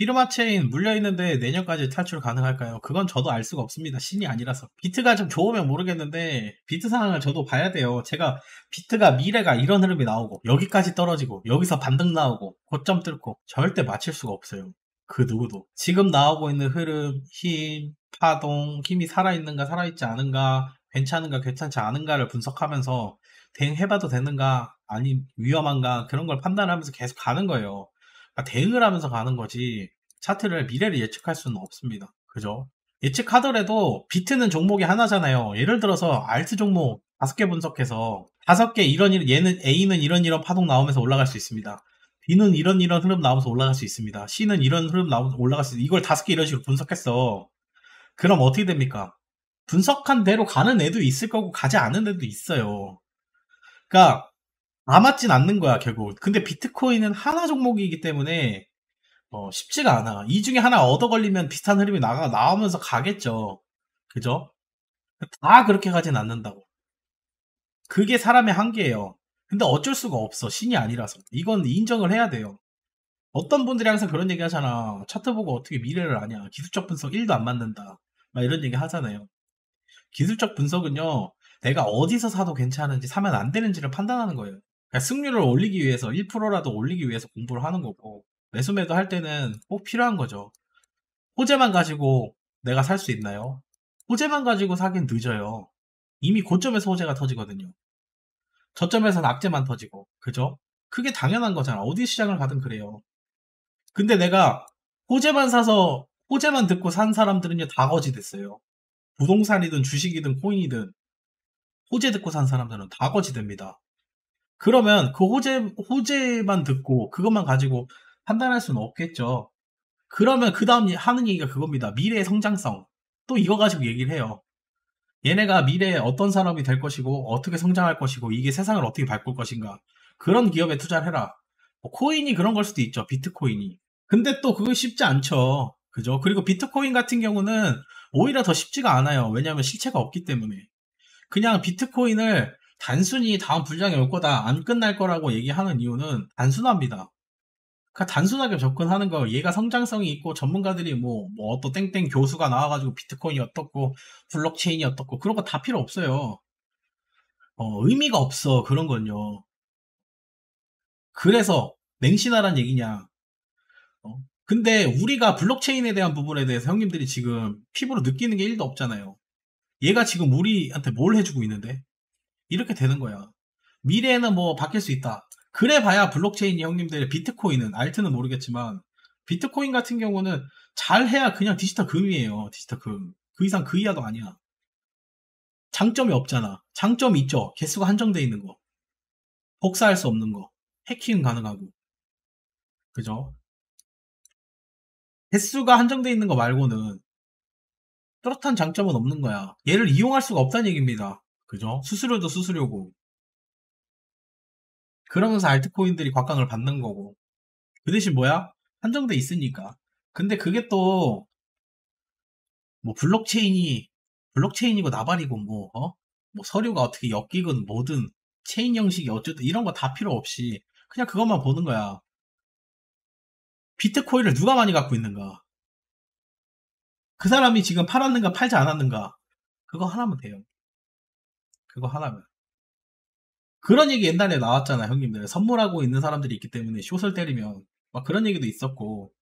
피르마체인 물려있는데 내년까지 탈출 가능할까요? 그건 저도 알 수가 없습니다. 신이 아니라서. 비트가 좀 좋으면 모르겠는데 비트 상황을 저도 봐야 돼요. 제가 비트가 미래가 이런 흐름이 나오고 여기까지 떨어지고 여기서 반등 나오고 고점 뚫고 절대 맞힐 수가 없어요. 그 누구도. 지금 나오고 있는 흐름, 힘, 파동, 힘이 살아있는가 살아있지 않은가, 괜찮은가 괜찮지 않은가를 분석하면서 대응해봐도 되는가 아니 위험한가 그런 걸 판단하면서 계속 가는 거예요. 그러니까 대응을 하면서 가는 거지 차트를 미래를 예측할 수는 없습니다. 그죠? 예측하더라도 비트는 종목이 하나잖아요. 예를 들어서 알트 종목 5개 분석해서 5개 얘는 A는 이런 파동 나오면서 올라갈 수 있습니다. B는 이런 흐름 나오면서 올라갈 수 있습니다. C는 이런 흐름 나오면서 올라갈 수 있습니다. 이걸 5개 이런 식으로 분석했어. 그럼 어떻게 됩니까? 분석한 대로 가는 애도 있을 거고 가지 않은 애도 있어요. 그러니까 안 맞진 않는 거야 결국. 근데 비트코인은 하나 종목이기 때문에 쉽지가 않아. 이 중에 하나 얻어 걸리면 비슷한 흐름이 나오면서 가겠죠. 그죠? 다 그렇게 가진 않는다고. 그게 사람의 한계예요. 근데 어쩔 수가 없어. 신이 아니라서. 이건 인정을 해야 돼요. 어떤 분들이 항상 그런 얘기 하잖아. 차트 보고 어떻게 미래를 아냐. 기술적 분석 1도 안 맞는다. 막 이런 얘기 하잖아요. 기술적 분석은요. 내가 어디서 사도 괜찮은지 사면 안 되는지를 판단하는 거예요. 그러니까 승률을 올리기 위해서 1%라도 올리기 위해서 공부를 하는 거고 매수 매도 할 때는 꼭 필요한 거죠. 호재만 가지고 내가 살 수 있나요? 호재만 가지고 사긴 늦어요. 이미 고점에서 호재가 터지거든요. 저점에서는 악재만 터지고 그죠? 그게 당연한 거잖아. 어디 시장을 가든 그래요. 근데 내가 호재만 사서 호재만 듣고 산 사람들은요 다 거지 됐어요. 부동산이든 주식이든 코인이든 호재 듣고 산 사람들은 다 거지 됩니다. 그러면 그 호재만 듣고 그것만 가지고 판단할 수는 없겠죠. 그러면 그 다음 하는 얘기가 그겁니다. 미래의 성장성. 또 이거 가지고 얘기를 해요. 얘네가 미래에 어떤 산업이 될 것이고 어떻게 성장할 것이고 이게 세상을 어떻게 바꿀 것인가. 그런 기업에 투자를 해라. 코인이 그런 걸 수도 있죠. 비트코인이. 근데 또 그거 쉽지 않죠. 그죠? 그리고 비트코인 같은 경우는 오히려 더 쉽지가 않아요. 왜냐하면 실체가 없기 때문에. 그냥 비트코인을 단순히 다음 불장이 올 거다, 안 끝날 거라고 얘기하는 이유는 단순합니다. 그러니까 단순하게 접근하는 거, 얘가 성장성이 있고 전문가들이 뭐 어떤 땡땡 교수가 나와가지고 비트코인이 어떻고 블록체인이 어떻고 그런 거 다 필요 없어요. 의미가 없어 그런 건요. 그래서 맹신하란 얘기냐. 근데 우리가 블록체인에 대한 부분에 대해서 형님들이 지금 피부로 느끼는 게 1도 없잖아요. 얘가 지금 우리한테 뭘 해주고 있는데? 이렇게 되는 거야. 미래에는 뭐 바뀔 수 있다. 그래 봐야 블록체인이 형님들 비트코인은 알트는 모르겠지만 비트코인 같은 경우는 잘해야 그냥 디지털 금이에요. 디지털 금. 그 이상 그 이하도 아니야. 장점이 없잖아. 장점이 있죠. 개수가 한정돼 있는 거. 복사할 수 없는 거. 해킹 가능하고. 그죠? 개수가 한정돼 있는 거 말고는 뚜렷한 장점은 없는 거야. 얘를 이용할 수가 없다는 얘기입니다. 그죠? 수수료도 수수료고. 그러면서 알트코인들이 곽강을 받는 거고. 그 대신 뭐야? 한정돼 있으니까. 근데 그게 또, 뭐, 블록체인이고 나발이고, 뭐, 서류가 어떻게 엮이건 뭐든, 체인 형식이 어쨌든 이런 거 다 필요 없이, 그냥 그것만 보는 거야. 비트코인을 누가 많이 갖고 있는가? 그 사람이 지금 팔았는가, 팔지 않았는가? 그거 하나면 돼요. 그거 하나면. 그런 얘기 옛날에 나왔잖아, 형님들. 선물하고 있는 사람들이 있기 때문에 숏을 때리면, 막 그런 얘기도 있었고,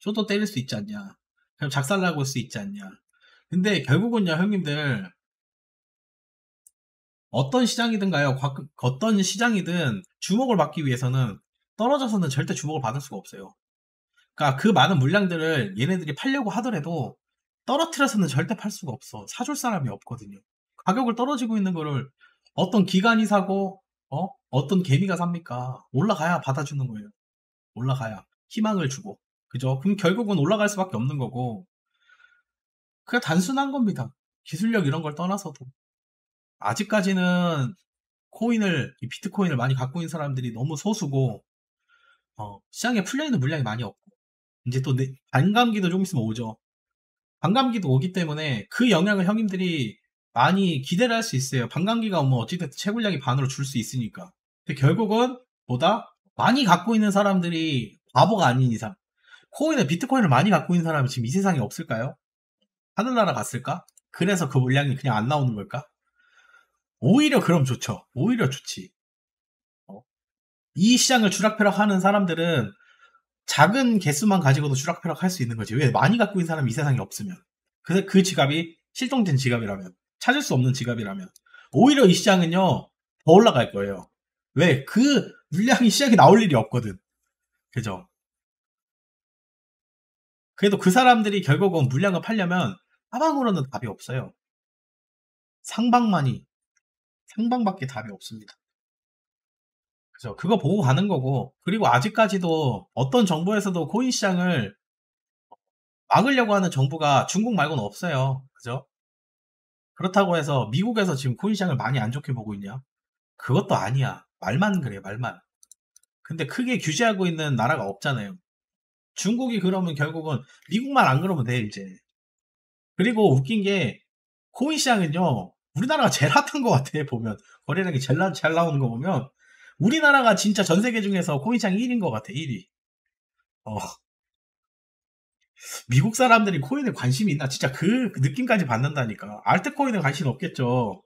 숏도 때릴 수 있지 않냐. 그럼 작살나고 올 수 있지 않냐. 근데 결국은요, 형님들, 어떤 시장이든가요, 어떤 시장이든 주목을 받기 위해서는 떨어져서는 절대 주목을 받을 수가 없어요. 그러니까 그 많은 물량들을 얘네들이 팔려고 하더라도 떨어뜨려서는 절대 팔 수가 없어. 사줄 사람이 없거든요. 가격을 떨어지고 있는 거를 어떤 기관이 사고, 어떤 개미가 삽니까? 올라가야 받아주는 거예요. 올라가야. 희망을 주고. 그죠? 그럼 결국은 올라갈 수밖에 없는 거고, 그냥 단순한 겁니다. 기술력 이런 걸 떠나서도. 아직까지는 이 비트코인을 많이 갖고 있는 사람들이 너무 소수고, 시장에 풀려있는 물량이 많이 없고, 이제 또 반감기도 좀 있으면 오죠. 반감기도 오기 때문에 그 영향을 형님들이 많이 기대를 할 수 있어요. 반감기가 오면 어찌됐든 채굴량이 반으로 줄 수 있으니까. 근데 결국은 많이 갖고 있는 사람들이 바보가 아닌 이상, 비트코인을 많이 갖고 있는 사람이 지금 이 세상에 없을까요? 하늘나라 갔을까? 그래서 그 물량이 그냥 안 나오는 걸까? 오히려 그럼 좋죠. 오히려 좋지. 이 시장을 주락펴락하는 사람들은 작은 개수만 가지고도 주락펴락할 수 있는 거지. 왜? 많이 갖고 있는 사람이 이 세상에 없으면. 그래서 그 지갑이 실종된 지갑이라면, 찾을 수 없는 지갑이라면, 오히려 이 시장은요, 더 올라갈 거예요. 왜? 그 물량이 시장에 나올 일이 없거든. 그죠? 그래도 그 사람들이 결국은 물량을 팔려면 하방으로는 답이 없어요. 상방밖에 답이 없습니다. 그죠? 그거 보고 가는 거고, 그리고 아직까지도 어떤 정부에서도 코인 시장을 막으려고 하는 정부가 중국 말고는 없어요. 그죠? 그렇다고 해서 미국에서 지금 코인 시장을 많이 안 좋게 보고 있냐? 그것도 아니야. 말만 그래, 말만. 근데 크게 규제하고 있는 나라가 없잖아요. 중국이 그러면 결국은 미국만 안 그러면 돼, 이제. 그리고 웃긴 게 코인 시장은요, 우리나라가 제일 핫한 것 같아, 보면. 거래량이 잘 나오는 거 보면. 우리나라가 진짜 전 세계 중에서 코인 시장 1위인 것 같아, 1위. 어, 미국 사람들이 코인에 관심이 있나? 진짜 그 느낌까지 받는다니까. 알트코인에 관심 없겠죠.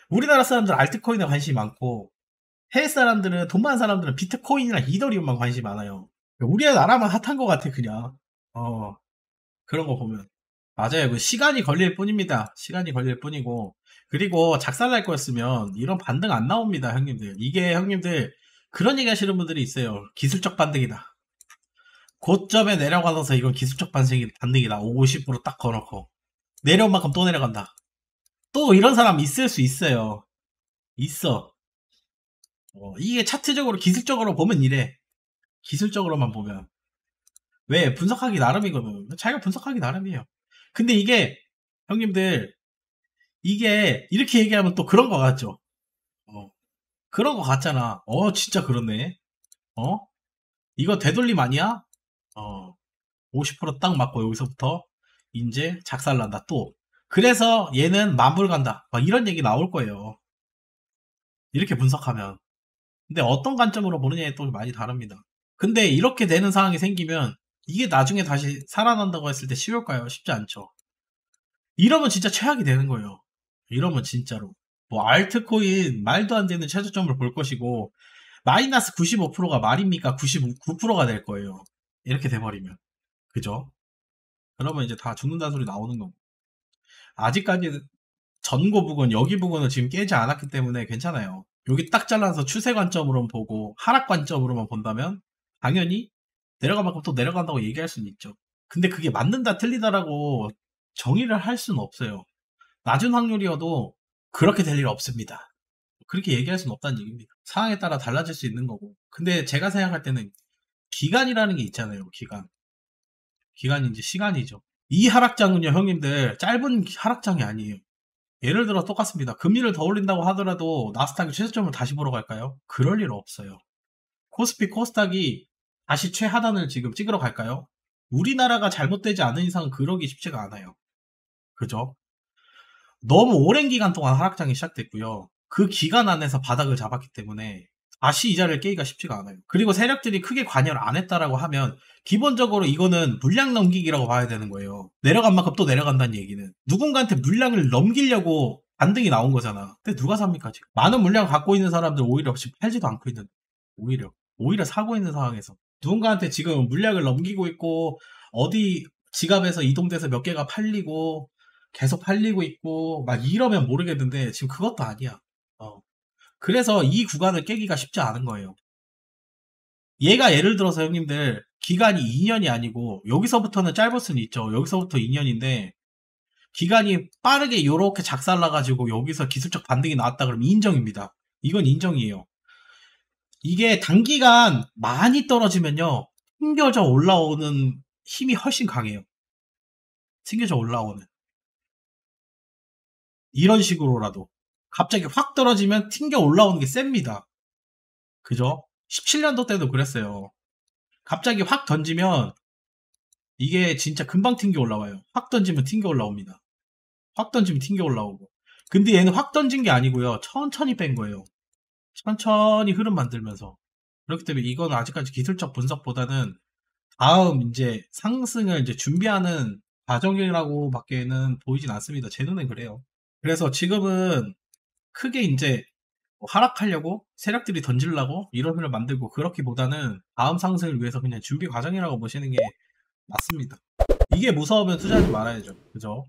우리나라 사람들 알트코인에 관심이 많고, 해외 사람들은, 돈 많은 사람들은 비트코인이나 이더리움만 관심이 많아요. 우리나라만 핫한 것 같아, 그냥. 어, 그런 거 보면. 맞아요. 그 시간이 걸릴 뿐입니다. 시간이 걸릴 뿐이고. 그리고 작살날 거였으면 이런 반등 안 나옵니다, 형님들. 이게 형님들, 그런 얘기 하시는 분들이 있어요. 기술적 반등이다. 고점에 내려가서 이건 기술적 반등이다. 50%딱 걸어놓고. 내려온 만큼 또 내려간다. 또 이런 사람 있을 수 있어요. 있어. 이게 차트적으로, 기술적으로 보면 이래. 기술적으로만 보면. 왜? 분석하기 나름이거든. 자기가 분석하기 나름이에요. 근데 이게, 형님들, 이게, 이렇게 얘기하면 또 그런 거 같죠? 어, 그런 거 같잖아. 진짜 그렇네. 어? 이거 되돌림 아니야? 50%딱 맞고 여기서부터 이제 작살난다 또. 그래서 얘는 만불 간다. 막 이런 얘기 나올 거예요. 이렇게 분석하면. 근데 어떤 관점으로 보느냐에 또 많이 다릅니다. 근데 이렇게 되는 상황이 생기면 이게 나중에 다시 살아난다고 했을 때 쉬울까요? 쉽지 않죠. 이러면 진짜 최악이 되는 거예요. 이러면 진짜로. 뭐 알트코인 말도 안 되는 최저점을 볼 것이고 마이너스 95%가 말입니까? 99%가 될 거예요. 이렇게 돼버리면. 그죠? 그러면 이제 다 죽는다는 소리 나오는 거고. 아직까지 전고 부근, 여기 부근은 지금 깨지 않았기 때문에 괜찮아요. 여기 딱 잘라서 추세 관점으로만 보고 하락 관점으로만 본다면 당연히 내려간 만큼 또 내려간다고 얘기할 수는 있죠. 근데 그게 맞는다 틀리다라고 정의를 할 수는 없어요. 낮은 확률이어도 그렇게 될 일 없습니다. 그렇게 얘기할 수는 없다는 얘기입니다. 상황에 따라 달라질 수 있는 거고. 근데 제가 생각할 때는 기간이라는 게 있잖아요. 기간. 기간이 이제 시간이죠. 이 하락장은요, 형님들, 짧은 하락장이 아니에요. 예를 들어 똑같습니다. 금리를 더 올린다고 하더라도 나스닥이 최저점을 다시 보러 갈까요? 그럴 일 없어요. 코스닥이 다시 최하단을 지금 찍으러 갈까요? 우리나라가 잘못되지 않은 이상은 그러기 쉽지가 않아요. 그죠? 너무 오랜 기간 동안 하락장이 시작됐고요. 그 기간 안에서 바닥을 잡았기 때문에 다시 이 자리를 깨기가 쉽지가 않아요. 그리고 세력들이 크게 관여를 안 했다라고 하면 기본적으로 이거는 물량 넘기기라고 봐야 되는 거예요. 내려간 만큼 또 내려간다는 얘기는 누군가한테 물량을 넘기려고 반등이 나온 거잖아. 근데 누가 삽니까 지금? 많은 물량 갖고 있는 사람들 오히려 지금 팔지도 않고 있는, 오히려 사고 있는 상황에서 누군가한테 지금 물량을 넘기고 있고 어디 지갑에서 이동돼서 몇 개가 팔리고 계속 팔리고 있고 막 이러면 모르겠는데 지금 그것도 아니야. 그래서 이 구간을 깨기가 쉽지 않은 거예요. 얘가 예를 들어서 형님들 기간이 2년이 아니고 여기서부터는 짧을 수는 있죠. 여기서부터 2년인데 기간이 빠르게 요렇게 작살나가지고 여기서 기술적 반등이 나왔다 그러면 인정입니다. 이건 인정이에요. 이게 단기간 많이 떨어지면요. 튕겨져 올라오는 힘이 훨씬 강해요. 튕겨져 올라오는. 이런 식으로라도. 갑자기 확 떨어지면 튕겨 올라오는 게 셉니다. 그죠? 17년도 때도 그랬어요. 갑자기 확 던지면 이게 진짜 금방 튕겨 올라와요. 확 던지면 튕겨 올라옵니다. 확 던지면 튕겨 올라오고. 근데 얘는 확 던진 게 아니고요. 천천히 뺀 거예요. 천천히 흐름 만들면서. 그렇기 때문에 이건 아직까지 기술적 분석보다는 다음 이제 상승을 이제 준비하는 과정이라고밖에는 보이진 않습니다. 제 눈엔 그래요. 그래서 지금은 크게 이제 뭐 하락하려고 세력들이 던지려고 이론을 만들고 그렇기보다는 다음 상승을 위해서 그냥 준비 과정이라고 보시는 게 맞습니다. 이게 무서우면 투자하지 말아야죠. 그죠?